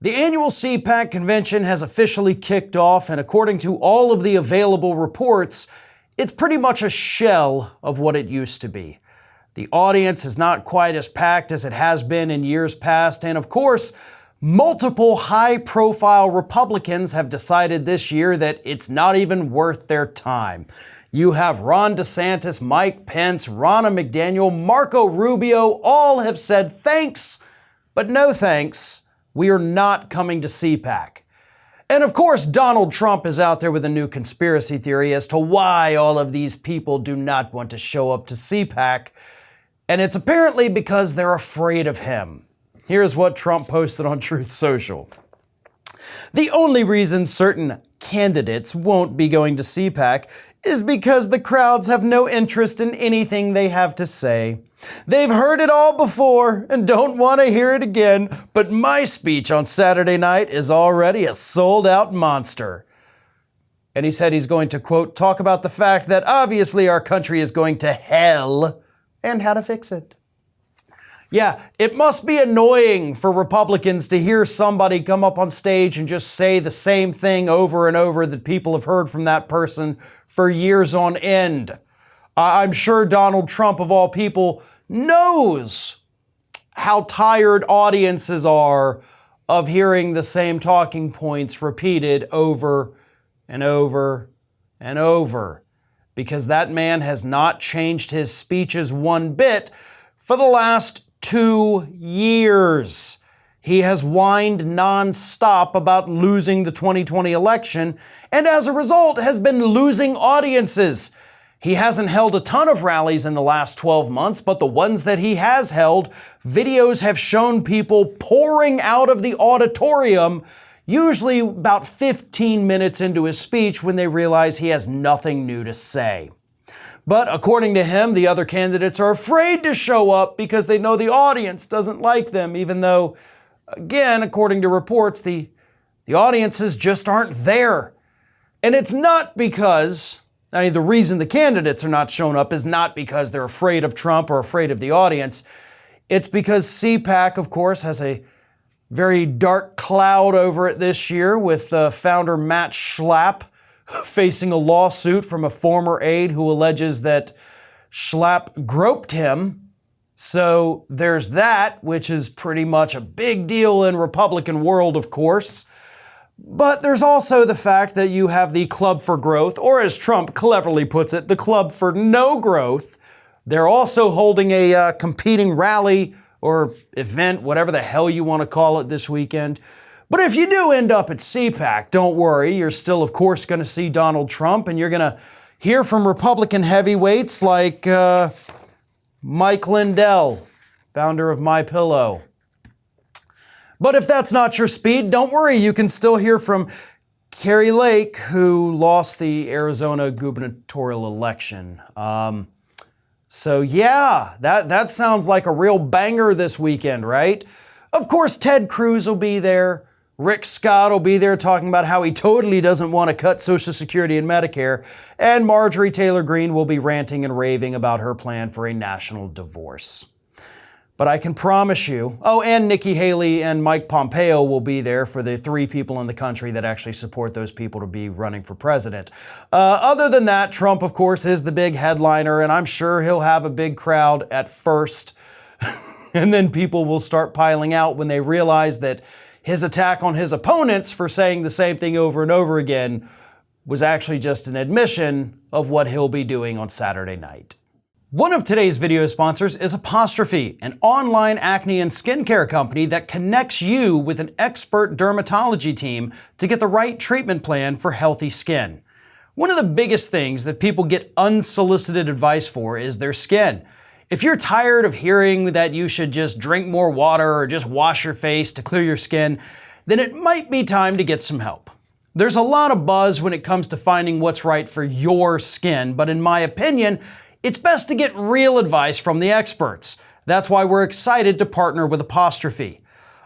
The annual CPAC convention has officially kicked off, and according to all of the available reports, it's pretty much a shell of what it used to be. The audience is not quite as packed as it has been in years past, and of course, multiple high-profile Republicans have decided this year that it's not even worth their time. You have Ron DeSantis, Mike Pence, Ronna McDaniel, Marco Rubio, all have said thanks, but no thanks. We are not coming to CPAC. And of course, Donald Trump is out there with a new conspiracy theory as to why all of these people do not want to show up to CPAC. And it's apparently because they're afraid of him. Here's what Trump posted on Truth Social. The only reason certain candidates won't be going to CPAC is because the crowds have no interest in anything they have to say. They've heard it all before and don't want to hear it again, but my speech on Saturday night is already a sold-out monster. And he said he's going to, quote, talk about the fact that obviously our country is going to hell and how to fix it. Yeah, it must be annoying for Republicans to hear somebody come up on stage and just say the same thing over and over that people have heard from that person for years on end. I'm sure Donald Trump, of all people, knows how tired audiences are of hearing the same talking points repeated over and over and over, because that man has not changed his speeches one bit for the last 2 years. He has whined nonstop about losing the 2020 election, and as a result has been losing audiences. He hasn't held a ton of rallies in the last 12 months, but the ones that he has held, videos have shown people pouring out of the auditorium, usually about 15 minutes into his speech when they realize he has nothing new to say. But according to him, the other candidates are afraid to show up because they know the audience doesn't like them, even though, again, according to reports, the audiences just aren't there. And it's not because, the reason the candidates are not showing up is not because they're afraid of Trump or afraid of the audience. It's because CPAC, of course, has a very dark cloud over it this year with founder Matt Schlapp facing a lawsuit from a former aide who alleges that Schlapp groped him. So there's that, which is pretty much a big deal in Republican world, of course. But there's also the fact that you have the Club for Growth, or as Trump cleverly puts it, the Club for No Growth. They're also holding a competing rally or event, whatever the hell you want to call it, this weekend. But if you do end up at CPAC, don't worry. You're still, of course, going to see Donald Trump, and you're going to hear from Republican heavyweights like Mike Lindell, founder of MyPillow. But if that's not your speed, don't worry. You can still hear from Kari Lake, who lost the Arizona gubernatorial election. So yeah, that sounds like a real banger this weekend, right? Of course, Ted Cruz will be there. Rick Scott will be there talking about how he totally doesn't want to cut Social Security and Medicare. And Marjorie Taylor Greene will be ranting and raving about her plan for a national divorce. But I can promise you, and Nikki Haley and Mike Pompeo will be there for the 3 people in the country that actually support those people to be running for president. Other than that, Trump, of course, is the big headliner, and I'm sure he'll have a big crowd at first. And then people will start piling out when they realize that his attack on his opponents for saying the same thing over and over again was actually just an admission of what he'll be doing on Saturday night. One of today's video sponsors is Apostrophe, an online acne and skincare company that connects you with an expert dermatology team to get the right treatment plan for healthy skin. One of the biggest things that people get unsolicited advice for is their skin. If you're tired of hearing that you should just drink more water or just wash your face to clear your skin, then it might be time to get some help. There's a lot of buzz when it comes to finding what's right for your skin, but in my opinion, it's best to get real advice from the experts. That's why we're excited to partner with Apostrophe.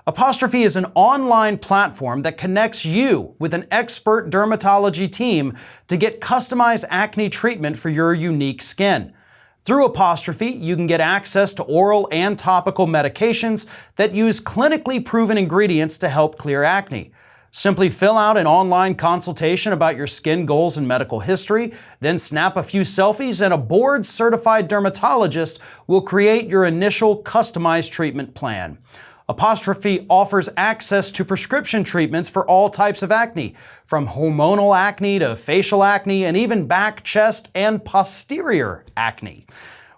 Apostrophe is an online platform that connects you with an expert dermatology team to get customized acne treatment for your unique skin. Through Apostrophe, you can get access to oral and topical medications that use clinically proven ingredients to help clear acne. Simply fill out an online consultation about your skin goals and medical history, then snap a few selfies and a board-certified dermatologist will create your initial customized treatment plan. Apostrophe offers access to prescription treatments for all types of acne, from hormonal acne to facial acne and even back, chest, and posterior acne.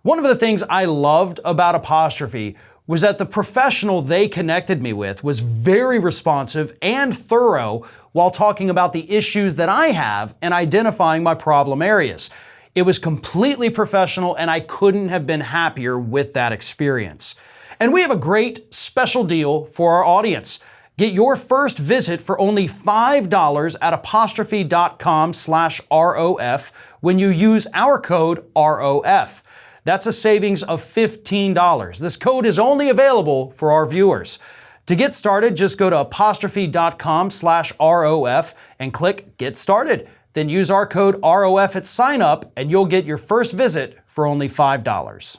One of the things I loved about Apostrophe was that the professional they connected me with was very responsive and thorough while talking about the issues that I have and identifying my problem areas. It was completely professional and I couldn't have been happier with that experience. And we have a great special deal for our audience. Get your first visit for only $5 at apostrophe.com/ROF when you use our code ROF. That's a savings of $15. This code is only available for our viewers. To get started, just go to apostrophe.com/ROF and click Get Started. Then use our code ROF at sign up and you'll get your first visit for only $5.